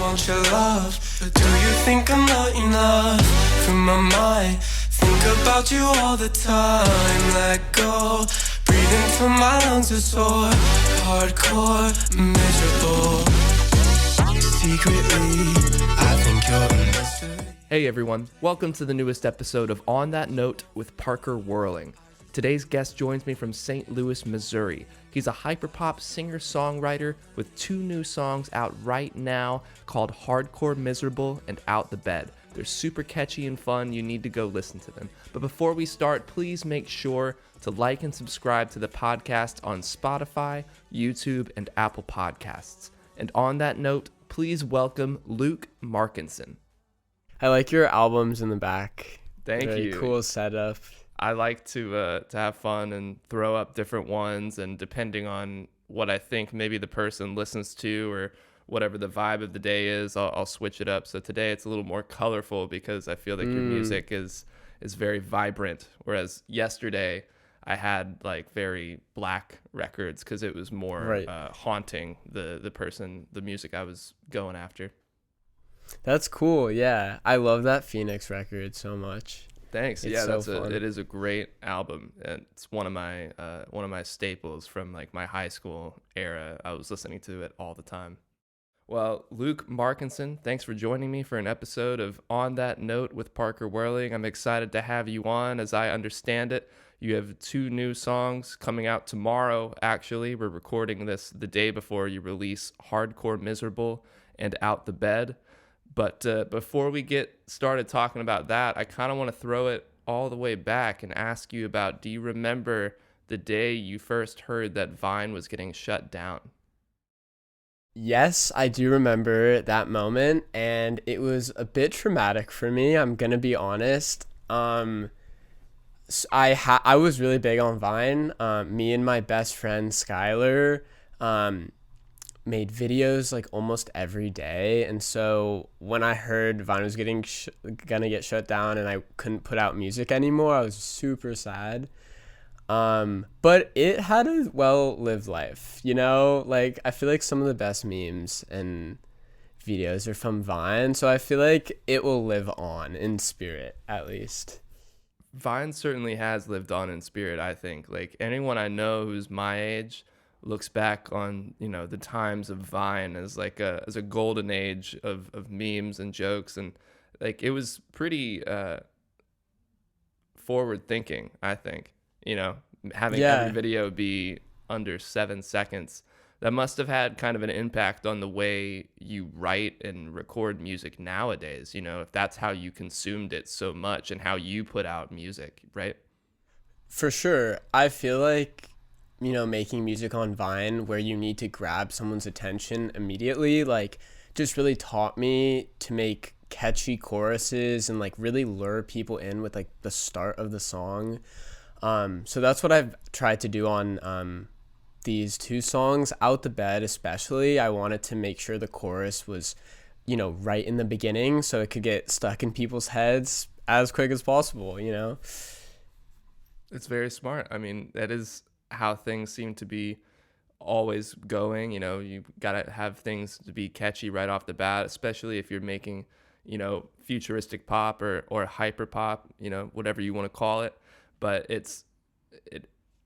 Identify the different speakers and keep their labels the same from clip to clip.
Speaker 1: want your love, but do you think I'm not enough? Through my mind, think about you all the time. Let go, breathing till my lungs are sore. Hardcore, miserable. Secretly, I think you're a mystery.
Speaker 2: Hey everyone, welcome to the newest episode of On That Note with Parker Whirling. Today's guest joins me from St. Louis, Missouri. He's a hyperpop singer-songwriter with 2 new songs out right now called Hardcore Miserable and Out the Bed. They're super catchy and fun. You need to go listen to them. But before we start, please make sure to like and subscribe to the podcast on Spotify, YouTube, and Apple Podcasts. And on that note, please welcome Luke Markinson.
Speaker 3: I like your albums in the back.
Speaker 2: Thank
Speaker 3: Very
Speaker 2: you.
Speaker 3: Cool setup.
Speaker 2: I like to have fun and throw up different ones, and depending on what I think maybe the person listens to or whatever the vibe of the day is, I'll switch it up. So today it's a little more colorful because I feel like your music is very vibrant, whereas yesterday I had like very black records because it was more haunting the music I was going after.
Speaker 3: That's cool. Yeah, I love that Phoenix record so much.
Speaker 2: Thanks.
Speaker 3: It's
Speaker 2: Yeah,
Speaker 3: so fun.
Speaker 2: It is a great album, and it's one of my staples from like my high school era. I was listening to it all the time. Well, Luke Markinson, thanks for joining me for an episode of On That Note with Parker Whirling. I'm excited to have you on. As I understand it, you have 2 new songs coming out tomorrow. Actually, we're recording this the day before you release Hardcore Miserable and Out the Bed. But before we get started talking about that, I kind of want to throw it all the way back and ask you about, do you remember the day you first heard that Vine was getting shut down?
Speaker 3: Yes, I do remember that moment, and it was a bit traumatic for me. I'm gonna be honest. I was really big on Vine. Me and my best friend Skylar made videos like almost every day, and so when I heard Vine was gonna get shut down and I couldn't put out music anymore, I was super sad. But it had a well-lived life, you know? Like, I feel like some of the best memes and videos are from Vine, so I feel like it will live on in spirit, at least.
Speaker 2: Vine certainly has lived on in spirit, I think. Like, anyone I know who's my age looks back on, you know, the times of Vine as like as a golden age of memes and jokes, and like it was pretty forward thinking, I think. You know, having every video be under 7 seconds, that must have had kind of an impact on the way you write and record music nowadays, you know, if that's how you consumed it so much and how you put out music, right?
Speaker 3: For sure. I feel like, you know, making music on Vine where you need to grab someone's attention immediately, like, just really taught me to make catchy choruses and like really lure people in with like the start of the song. So that's what I've tried to do on these 2 songs. Out the Bed especially, I wanted to make sure the chorus was, you know, right in the beginning so it could get stuck in people's heads as quick as possible, you know?
Speaker 2: It's very smart. I mean, that is how things seem to be always going. You know, you gotta have things to be catchy right off the bat, especially if you're making, you know, futuristic pop or hyper pop, you know, whatever you want to call it. But it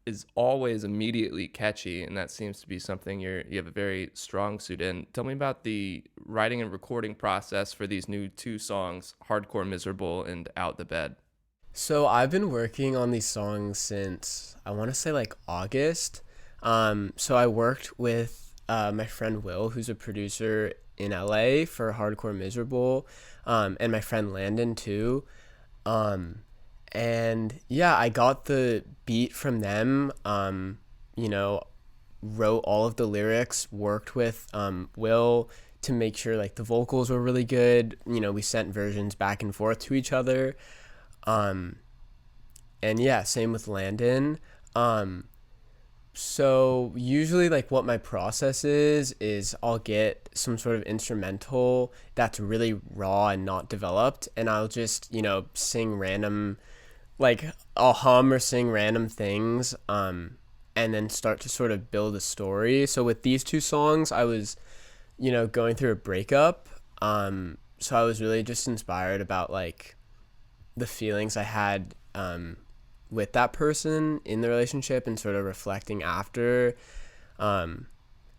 Speaker 2: is always immediately catchy, and that seems to be something you have a very strong suit in. Tell me about the writing and recording process for these new 2 songs, Hardcore Miserable and Out the Bed.
Speaker 3: So I've been working on these songs since, I want to say like August. So I worked with my friend Will, who's a producer in LA for Hardcore Miserable, and my friend Landon too. And yeah, I got the beat from them, you know, wrote all of the lyrics, worked with Will to make sure like the vocals were really good. You know, we sent versions back and forth to each other. And yeah, same with Landon. So usually like what my process is I'll get some sort of instrumental that's really raw and not developed, and I'll just, you know, sing random, like I'll hum or sing random things, and then start to sort of build a story. So with these 2 songs, I was, you know, going through a breakup, So I was really just inspired about like the feelings I had with that person in the relationship and sort of reflecting after. And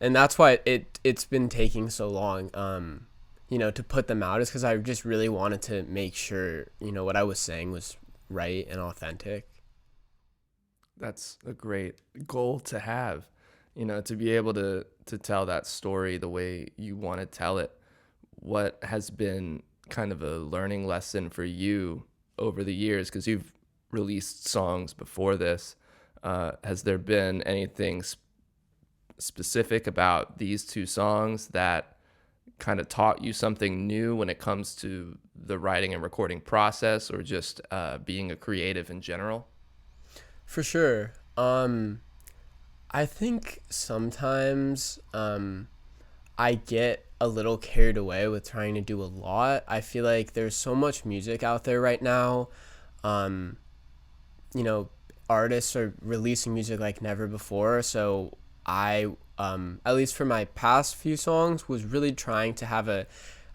Speaker 3: that's why it's been taking so long, to put them out, is because I just really wanted to make sure, what I was saying was right and authentic.
Speaker 2: That's a great goal to have, to be able to tell that story the way you want to tell it. What has been kind of a learning lesson for you over the years? Because you've released songs before this. Has there been anything specific about these two songs that kind of taught you something new when it comes to the writing and recording process, or just being a creative in general?
Speaker 3: For sure. I think sometimes I get a little carried away with trying to do a lot. I feel like there's so much music out there right now. Um, Artists are releasing music like never before. So I, at least for my past few songs, was really trying to have a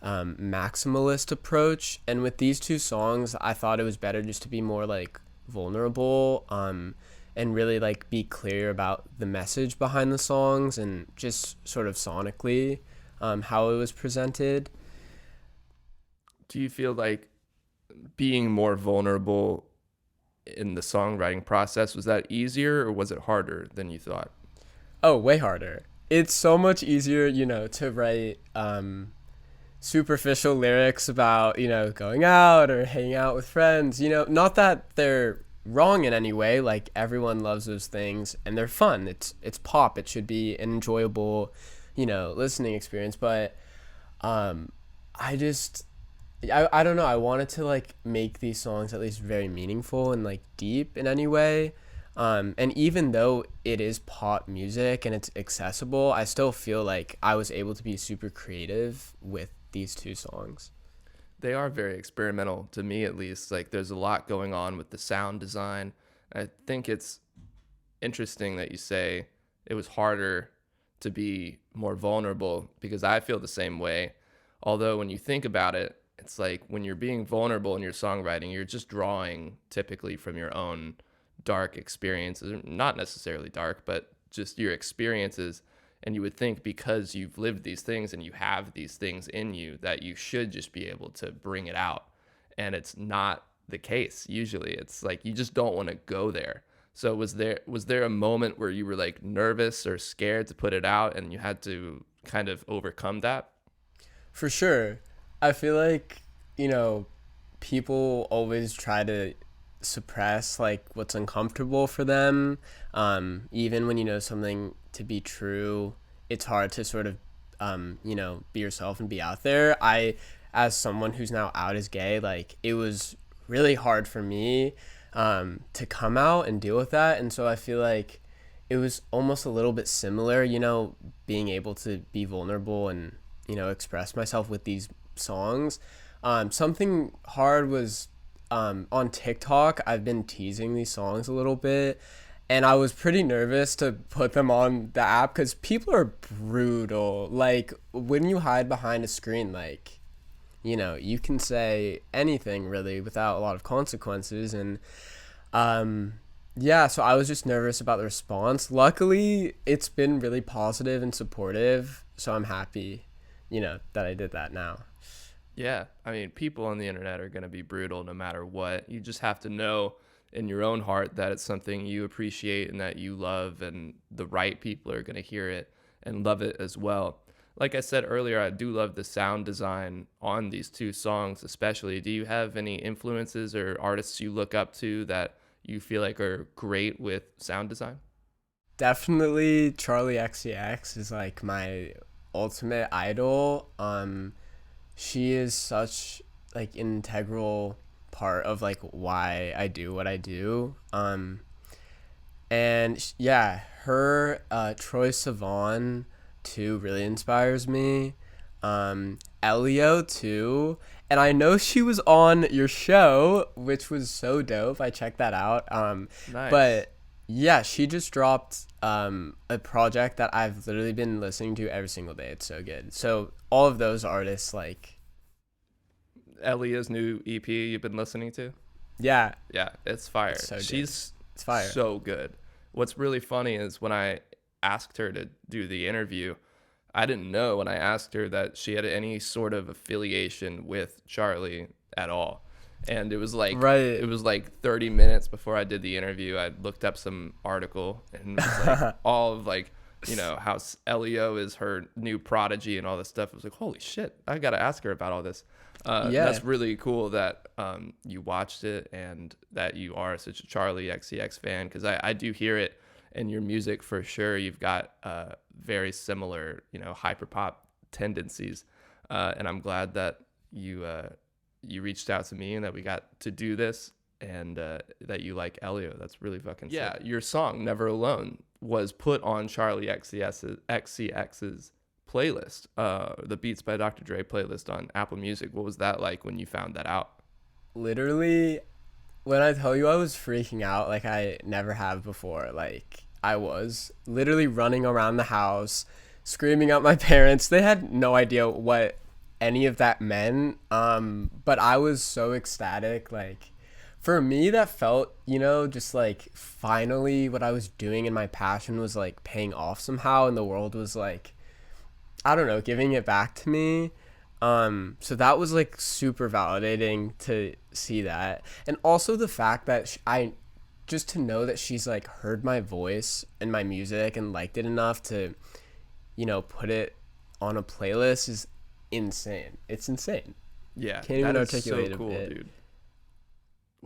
Speaker 3: maximalist approach. And with these two songs, I thought it was better just to be more like vulnerable, and really like be clear about the message behind the songs and just sort of sonically how it was presented.
Speaker 2: Do you feel like being more vulnerable in the songwriting process, was that easier or was it harder than you thought?
Speaker 3: Oh, way harder. It's so much easier, to write superficial lyrics about, going out or hanging out with friends, not that they're wrong in any way. Like, everyone loves those things and they're fun. It's pop. It should be an enjoyable, listening experience. But I don't know. I wanted to like make these songs at least very meaningful and like deep in any way. And even though it is pop music and it's accessible, I still feel like I was able to be super creative with these two songs.
Speaker 2: They are very experimental, to me at least. Like, there's a lot going on with the sound design. I think it's interesting that you say it was harder to be more vulnerable, because I feel the same way. Although when you think about it, it's like when you're being vulnerable in your songwriting, you're just drawing typically from your own dark experiences, not necessarily dark, but just your experiences. And you would think, because you've lived these things and you have these things in you, that you should just be able to bring it out. And it's not the case. Usually it's like you just don't want to go there. So was there a moment where you were like nervous or scared to put it out and you had to kind of overcome that?
Speaker 3: For sure. I feel like, people always try to suppress like what's uncomfortable for them. Even when you know something to be true, it's hard to sort of, be yourself and be out there. As someone who's now out as gay, like, it was really hard for me to come out and deal with that. And so I feel like it was almost a little bit similar, being able to be vulnerable and, express myself with these songs. Something hard was on TikTok. I've been teasing these songs a little bit, and I was pretty nervous to put them on the app because people are brutal. Like, when you hide behind a screen, like, you can say anything really without a lot of consequences. And so I was just nervous about the response. Luckily, it's been really positive and supportive, so I'm happy, that I did that now.
Speaker 2: Yeah, I mean, people on the internet are going to be brutal no matter what. You just have to know in your own heart that it's something you appreciate and that you love, and the right people are going to hear it and love it as well. Like I said earlier, I do love the sound design on these two songs especially. Do you have any influences or artists you look up to that you feel like are great with sound design?
Speaker 3: Definitely Charlie XCX is like my ultimate idol. She is such like an integral part of like why I do what I do. Her Troye Sivan too really inspires me. Elio too, and I know she was on your show, which was so dope. I checked that out.
Speaker 2: Nice.
Speaker 3: But Yeah, she just dropped a project that I've literally been listening to every single day. It's so good. So all of those artists, like,
Speaker 2: Elia's new EP you've been listening to?
Speaker 3: yeah,
Speaker 2: Yeah, it's fire.
Speaker 3: it's so good.
Speaker 2: She's
Speaker 3: It's fire.
Speaker 2: so good. What's really funny is when I asked her to do the interview, I didn't know when I asked her that she had any sort of affiliation with Charlie at all. And
Speaker 3: Right.
Speaker 2: it was like 30 minutes before I did the interview. I looked up some article and it was like all of like, you know, how Leo is her new prodigy and all this stuff. I was like, holy shit, I got to ask her about all this.
Speaker 3: Yeah.
Speaker 2: That's really cool that you watched it and that you are such a Charlie XCX fan, because I do hear it in your music for sure. You've got very similar, you know, hyperpop tendencies, and I'm glad that you reached out to me and that we got to do this, and that you like Elio. That's really fucking sick. Yeah, your song "Never Alone" was put on Charlie XCX's playlist, the Beats by Dr. Dre playlist on Apple Music. What was that like when you found that out?
Speaker 3: Literally, when I tell you I was freaking out like I never have before, like I was literally running around the house, screaming at my parents. They had no idea what any of that meant. But I was so ecstatic. Like, for me, that felt, you know, just like finally what I was doing and my passion was like paying off somehow, and the world was like, I don't know, giving it back to me. So that was like super validating to see that. And also the fact that just to know that she's like heard my voice and my music and liked it enough to, you know, put it on a playlist is insane. It's insane.
Speaker 2: Yeah,
Speaker 3: Can't even
Speaker 2: that is
Speaker 3: articulate
Speaker 2: so cool,
Speaker 3: it.
Speaker 2: dude.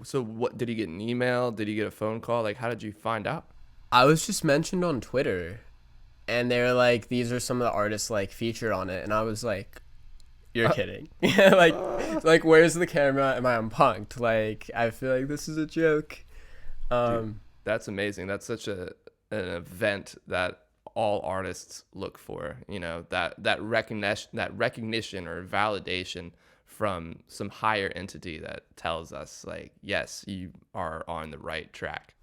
Speaker 2: So what, did he get an email? Did he get a phone call? Like, how did you find out?
Speaker 3: I was just mentioned on Twitter, and they were like, these are some of the artists like featured on it, and I was like, you're kidding. Like where's the camera? Am I unpunked? Like, I feel like this is a joke.
Speaker 2: Dude, that's amazing. That's such an event that all artists look for, you know, that recognition or validation from some higher entity that tells us like, yes, you are on the right track.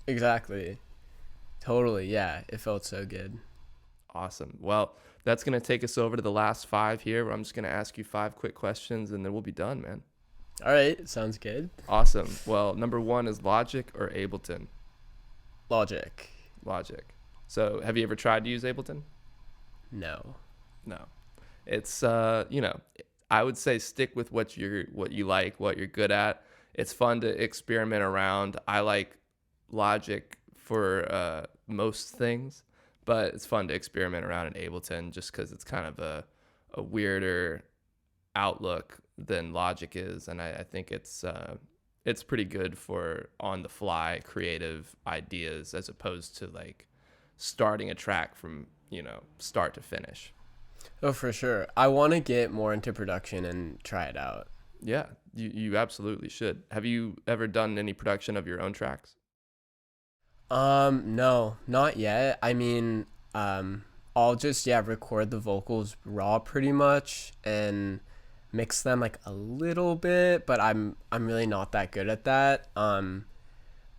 Speaker 3: Exactly. Totally. Yeah. It felt so good.
Speaker 2: Awesome. Well, that's going to take us over to the last 5 here, where I'm just going to ask you 5 quick questions and then we'll be done, man.
Speaker 3: All right. Sounds good.
Speaker 2: Awesome. Well, number 1 is Logic or Ableton?
Speaker 3: Logic.
Speaker 2: Logic. So have you ever tried to use Ableton?
Speaker 3: No.
Speaker 2: No. It's you know, I would say stick with what you like, what you're good at. It's fun to experiment around. I like Logic for most things, but it's fun to experiment around in Ableton just because it's kind of a weirder outlook than Logic is, and I think it's pretty good for on the fly creative ideas as opposed to like starting a track from, you know, start to finish.
Speaker 3: Oh, for sure. I want to get more into production and try it out.
Speaker 2: Yeah, you absolutely should. Have you ever done any production of your own tracks?
Speaker 3: No, not yet. I mean, I'll just, yeah, record the vocals raw pretty much and mix them like a little bit, but I'm really not that good at that.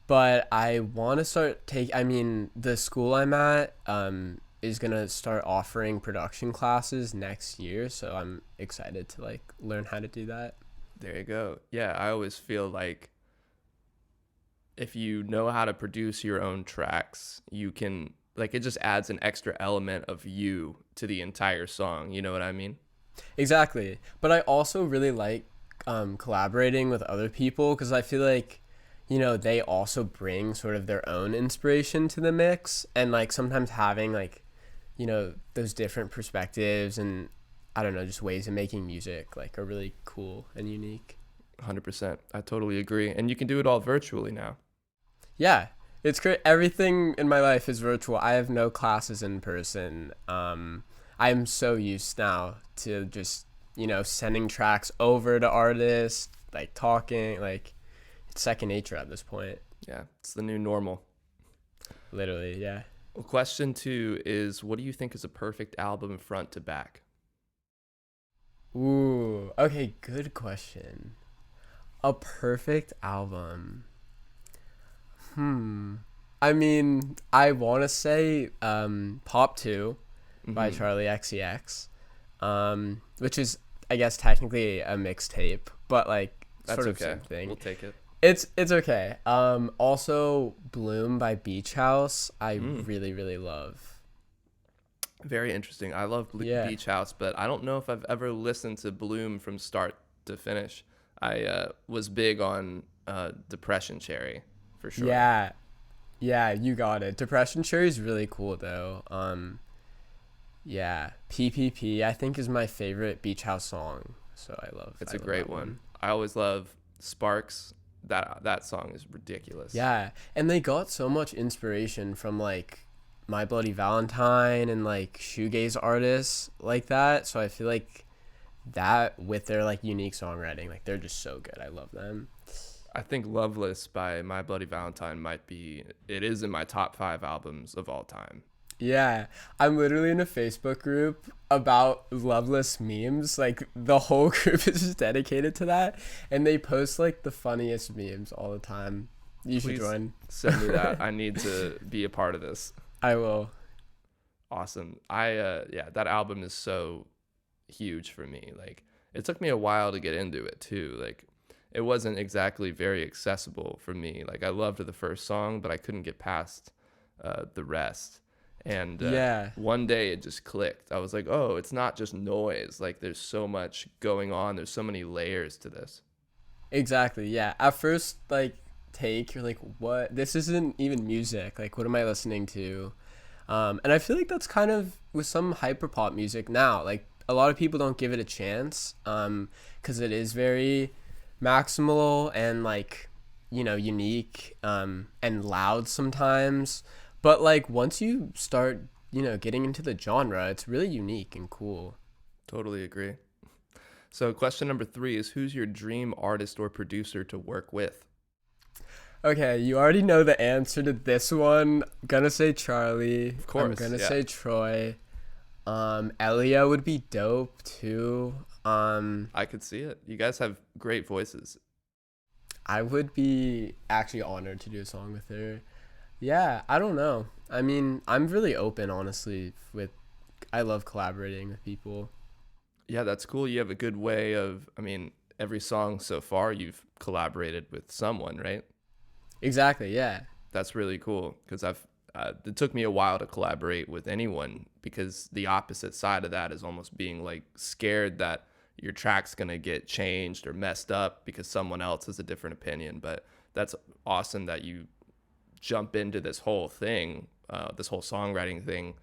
Speaker 3: But I want to I mean, the school I'm at is going to start offering production classes next year, so I'm excited to like learn how to do that.
Speaker 2: There you go. Yeah, I always feel like if you know how to produce your own tracks, you can, like, it just adds an extra element of you to the entire song. You know what I mean?
Speaker 3: Exactly. But I also really like collaborating with other people because I feel like, you know, they also bring sort of their own inspiration to the mix, and like sometimes having like, you know, those different perspectives and I don't know, just ways of making music like are really cool and unique.
Speaker 2: 100%. I totally agree. And you can do it all virtually now.
Speaker 3: Yeah, it's great. Everything in my life is virtual. I have no classes in person. I'm so used now to just, you know, sending tracks over to artists, like talking, like it's second nature at this point.
Speaker 2: Yeah, it's the new normal.
Speaker 3: Literally, yeah.
Speaker 2: Well, question 2 is, what do you think is a perfect album front to back?
Speaker 3: Ooh, okay, good question. A perfect album. I mean, I want to say Pop 2 by
Speaker 2: Mhm.
Speaker 3: Charlie XCX, which is, I guess, technically a mixtape, but like
Speaker 2: That's
Speaker 3: sort of
Speaker 2: okay.
Speaker 3: same thing.
Speaker 2: We'll take it.
Speaker 3: It's okay. Also Bloom by Beach House, I
Speaker 2: Mm.
Speaker 3: really, really love.
Speaker 2: Very interesting. I love
Speaker 3: Yeah.
Speaker 2: Beach House, but I don't know if I've ever listened to Bloom from start to finish. I was big on Depression Cherry for sure.
Speaker 3: Yeah. Yeah, you got it. Depression Cherry is really cool though. Yeah, PPP I think is my favorite Beach House song. So
Speaker 2: It's
Speaker 3: I
Speaker 2: a
Speaker 3: love
Speaker 2: great
Speaker 3: that
Speaker 2: one. I always love Sparks. That song is ridiculous.
Speaker 3: Yeah, and they got so much inspiration from like My Bloody Valentine and like shoegaze artists like that. So I feel like that with their like unique songwriting, like they're just so good. I love them.
Speaker 2: I think Loveless by My Bloody Valentine it is in my top 5 albums of all time.
Speaker 3: Yeah, I'm literally in a Facebook group about Loveless memes. Like the whole group is just dedicated to that, and they post like the funniest memes all the time. You should
Speaker 2: Please
Speaker 3: join.
Speaker 2: send me that. I need to be a part of this.
Speaker 3: I will.
Speaker 2: Awesome. Yeah, that album is so huge for me. Like it took me a while to get into it too. Like it wasn't exactly very accessible for me. Like I loved the first song, but I couldn't get past the rest. And
Speaker 3: Yeah.
Speaker 2: one day it just clicked. I was like, oh, it's not just noise. Like there's so much going on. There's so many layers to this.
Speaker 3: Exactly. Yeah. At first, like take, you're like, what? This isn't even music. Like, what am I listening to? And I feel like that's kind of with some hyperpop music now. Like a lot of people don't give it a chance, because it is very maximal and like, unique, and loud sometimes. But like once you start, getting into the genre, it's really unique and cool.
Speaker 2: Totally agree. So question number 3 is, who's your dream artist or producer to work with?
Speaker 3: Okay, you already know the answer to this one. I'm gonna say Charlie.
Speaker 2: Of course,
Speaker 3: I'm gonna
Speaker 2: yeah.
Speaker 3: say Troy. Elia would be dope too.
Speaker 2: I could see it. You guys have great voices.
Speaker 3: I would be actually honored to do a song with her. Yeah, I don't know. I mean, I'm really open, honestly. I love collaborating with people.
Speaker 2: Yeah, that's cool. You have a good way of, I mean, every song so far you've collaborated with someone, right?
Speaker 3: Exactly. Yeah.
Speaker 2: That's really cool because it took me a while to collaborate with anyone because the opposite side of that is almost being like scared that your track's going to get changed or messed up because someone else has a different opinion. But that's awesome that you jump into this whole thing, this whole songwriting thing,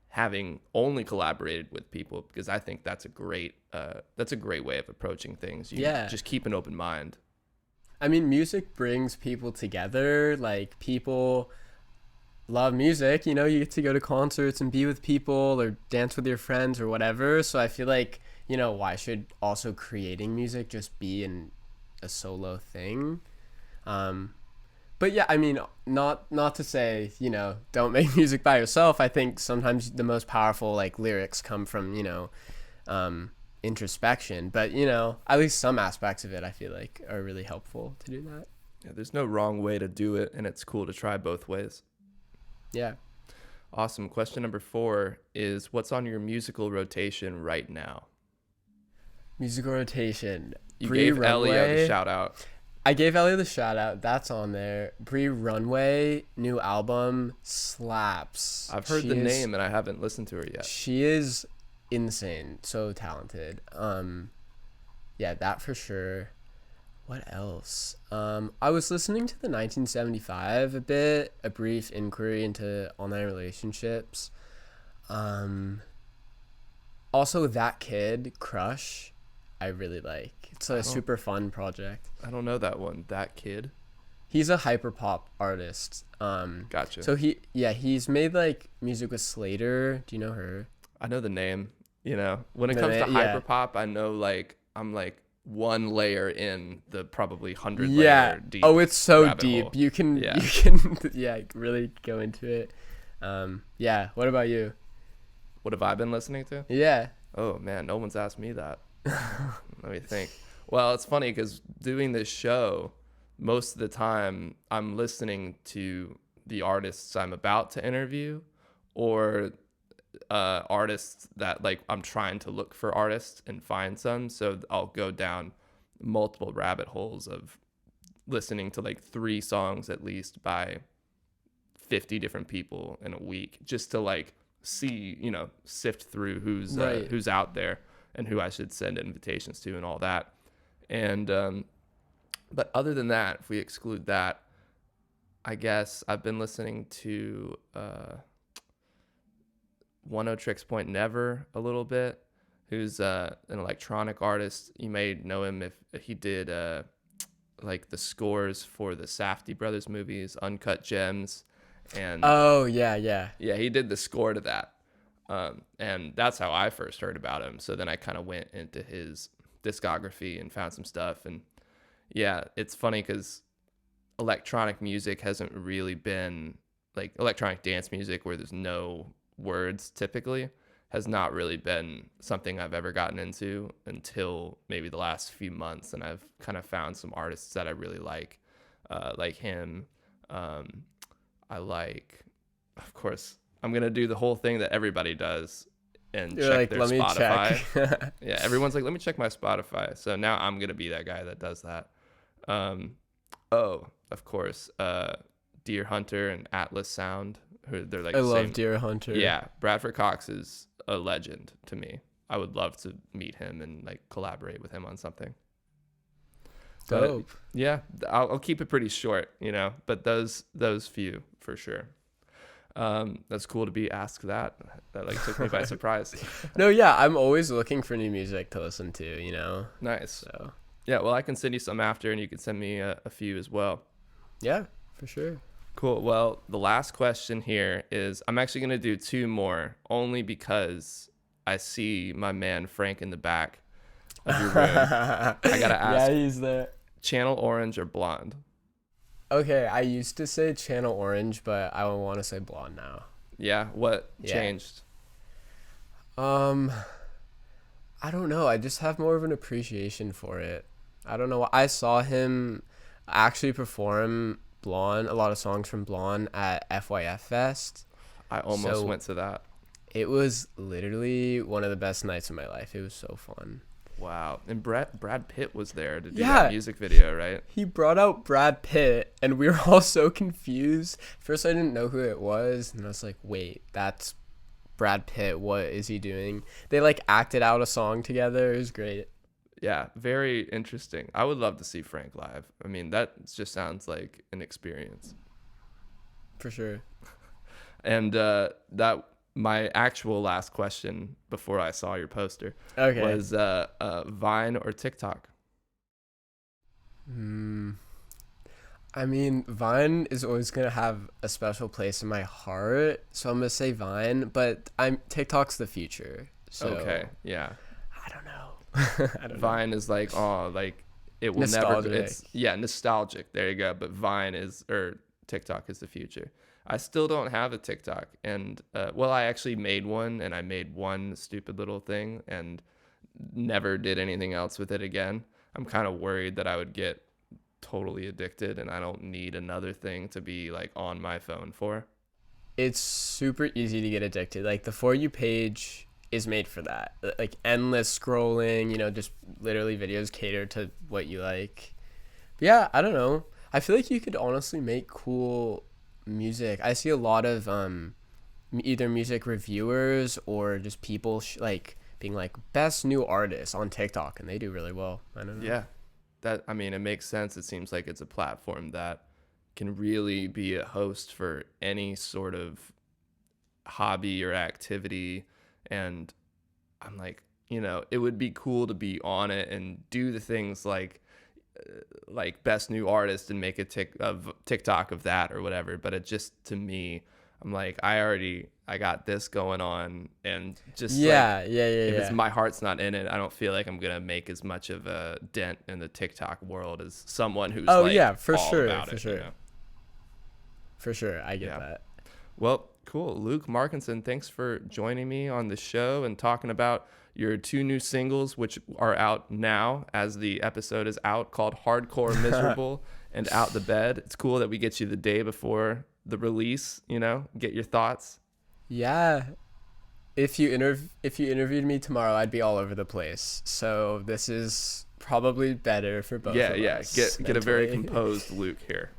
Speaker 2: having only collaborated with people, because I think that's a great way of approaching things. You
Speaker 3: Yeah.
Speaker 2: just keep an open mind.
Speaker 3: I mean, music brings people together. Like, people love music. You get to go to concerts and be with people or dance with your friends or whatever. So I feel like, why should also creating music just be a solo thing? But yeah, I mean, not to say, don't make music by yourself. I think sometimes the most powerful like lyrics come from, introspection. But, at least some aspects of it I feel like are really helpful to do that.
Speaker 2: Yeah, there's no wrong way to do it, and it's cool to try both ways.
Speaker 3: Yeah.
Speaker 2: Awesome. Question number 4 is, what's on your musical rotation right now?
Speaker 3: Musical rotation.
Speaker 2: You
Speaker 3: Bree
Speaker 2: gave Elia the
Speaker 3: Runway.
Speaker 2: shout out.
Speaker 3: I gave Ellie the shout out. That's on there. Bree Runway, new album, slaps.
Speaker 2: I've heard
Speaker 3: She
Speaker 2: the
Speaker 3: is-
Speaker 2: name and I haven't listened to her yet.
Speaker 3: She is insane. So talented. Yeah, that for sure. What else? I was listening to the 1975 a bit, a brief inquiry into online relationships. Also That Kid, Crush, I really like. It's a super fun project.
Speaker 2: I don't know that one. That Kid?
Speaker 3: He's a hyperpop artist.
Speaker 2: Gotcha.
Speaker 3: So he's made like music with Slater. Do you know her?
Speaker 2: I know the name. When it
Speaker 3: The
Speaker 2: comes to
Speaker 3: name, yeah.
Speaker 2: hyperpop, I know I'm like one layer in the probably 100
Speaker 3: Yeah.
Speaker 2: layer deep.
Speaker 3: Oh, it's so
Speaker 2: rabbit
Speaker 3: deep.
Speaker 2: hole.
Speaker 3: You can
Speaker 2: Yeah.
Speaker 3: really go into it. Yeah. What about you?
Speaker 2: What have I been listening to?
Speaker 3: Yeah.
Speaker 2: Oh man, no one's asked me that. Let me think. Well, it's funny because doing this show, most of the time I'm listening to the artists I'm about to interview, or artists that like I'm trying to look for artists and find some. So I'll go down multiple rabbit holes of listening to like 3 songs at least by 50 different people in a week, just to like see, sift through who's out there and who I should send invitations to and all that. And but other than that, if we exclude that, I guess I've been listening to One O Tricks Point Never a little bit, who's an electronic artist. You may know him if he did like the scores for the Safdie brothers movies, Uncut Gems. And
Speaker 3: oh yeah,
Speaker 2: he did the score to that. And that's how I first heard about him. So then I kind of went into his discography and found some stuff. And yeah, it's funny because electronic music hasn't really been, like electronic dance music where there's no words typically, has not really been something I've ever gotten into until maybe the last few months. And I've kind of found some artists that I really like him. I like, of course, I'm going to do the whole thing that everybody doth and
Speaker 3: You're
Speaker 2: check
Speaker 3: like,
Speaker 2: their
Speaker 3: let me
Speaker 2: Spotify.
Speaker 3: check.
Speaker 2: Yeah, everyone's like, let me check my Spotify. So now I'm going to be that guy that does that. Of course, Deer Hunter and Atlas Sound, who they're like
Speaker 3: I
Speaker 2: the
Speaker 3: love
Speaker 2: same.
Speaker 3: Deer Hunter.
Speaker 2: Yeah, Bradford Cox is a legend to me. I would love to meet him and like collaborate with him on something.
Speaker 3: Dope.
Speaker 2: But, yeah, I'll keep it pretty short, but those few for sure. That's cool to be asked that. That like took me by surprise.
Speaker 3: No, yeah, I'm always looking for new music to listen to,
Speaker 2: Nice.
Speaker 3: So
Speaker 2: Yeah, well, I can send you some after, and you can send me a few as well.
Speaker 3: yeah, for sure.
Speaker 2: Cool. Well, the last question here is, I'm actually going to do 2 more, only because I see my man Frank in the back of your room. I got to ask,
Speaker 3: Yeah, he's there.
Speaker 2: Channel Orange or Blonde?
Speaker 3: Okay, I used to say Channel Orange, but I want to say Blonde now.
Speaker 2: Yeah, what
Speaker 3: Yeah.
Speaker 2: changed?
Speaker 3: I don't know. I just have more of an appreciation for it. I don't know. I saw him actually perform Blonde, a lot of songs from Blonde at FYF Fest.
Speaker 2: I almost went to that.
Speaker 3: It was literally one of the best nights of my life. It was so fun.
Speaker 2: Wow. And Brad Pitt was there to do
Speaker 3: Yeah.
Speaker 2: that music video, right?
Speaker 3: He brought out Brad Pitt, and we were all so confused. First, I didn't know who it was, and I was like, wait, that's Brad Pitt. What is he doing? They, like, acted out a song together. It was great.
Speaker 2: Yeah, very interesting. I would love to see Frank live. I mean, that just sounds like an experience.
Speaker 3: For sure.
Speaker 2: And my actual last question before I saw your poster
Speaker 3: Okay.
Speaker 2: was Vine or TikTok?
Speaker 3: I mean, Vine is always going to have a special place in my heart, so I'm going to say Vine, but TikTok's the future. So
Speaker 2: Okay, yeah.
Speaker 3: I don't know. I don't know.
Speaker 2: Vine is like, it will
Speaker 3: Nostalgic.
Speaker 2: never. It's nostalgic. There you go. But TikTok is the future. I still don't have a TikTok, and I actually made one, and I made one stupid little thing, and never did anything else with it again. I'm kind of worried that I would get totally addicted, and I don't need another thing to be like on my phone for.
Speaker 3: It's super easy to get addicted. Like, the For You page is made for that. Like, endless scrolling, just literally videos cater to what you like. But yeah, I don't know. I feel like you could honestly make cool music. I see a lot of either music reviewers or just people being like best new artists on TikTok, and they do really well. I don't know.
Speaker 2: Yeah, it makes sense. It seems like it's a platform that can really be a host for any sort of hobby or activity. And I'm like, it would be cool to be on it and do the things like best new artist and make a TikTok of that or whatever. But it just, to me, I'm like, I got this going on, and just if my heart's not in it, I don't feel like I'm gonna make as much of a dent in the TikTok world as someone who's
Speaker 3: for
Speaker 2: all
Speaker 3: sure,
Speaker 2: about
Speaker 3: for
Speaker 2: it,
Speaker 3: sure. For sure, I get that.
Speaker 2: Well, cool. Luke Markinson, thanks for joining me on the show and talking about your 2 new singles, which are out now as the episode is out, called Hardcore Miserable and Out the Bed. It's cool that we get you the day before the release, get your thoughts?
Speaker 3: Yeah. If you interviewed me tomorrow, I'd be all over the place. So this is probably better for both of us.
Speaker 2: Get a very
Speaker 3: mentally.
Speaker 2: composed Luke here.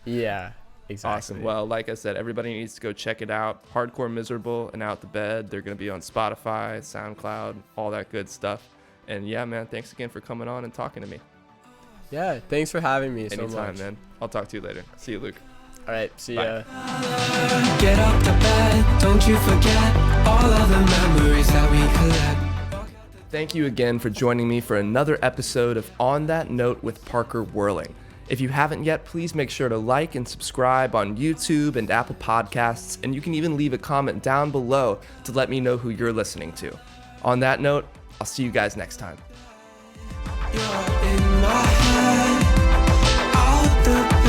Speaker 3: Yeah, exactly.
Speaker 2: Awesome. Well, like I said, everybody needs to go check it out. Hardcore Miserable and Out the Bed. They're going to be on Spotify, SoundCloud, all that good stuff. And yeah, man, thanks again for coming on and talking to me.
Speaker 3: Yeah, thanks for having me so
Speaker 2: Anytime,
Speaker 3: much.
Speaker 2: man. I'll talk to you later. See you, Luke.
Speaker 3: All right, see
Speaker 2: Bye.
Speaker 3: ya.
Speaker 1: Get up to bed, don't you forget all of the memories that we collect.
Speaker 2: Thank you again for joining me for another episode of On That Note with Parker Whirling. If you haven't yet, please make sure to like and subscribe on YouTube and Apple Podcasts, and you can even leave a comment down below to let me know who you're listening to. On that note, I'll see you guys next time.
Speaker 1: You're in my head, out the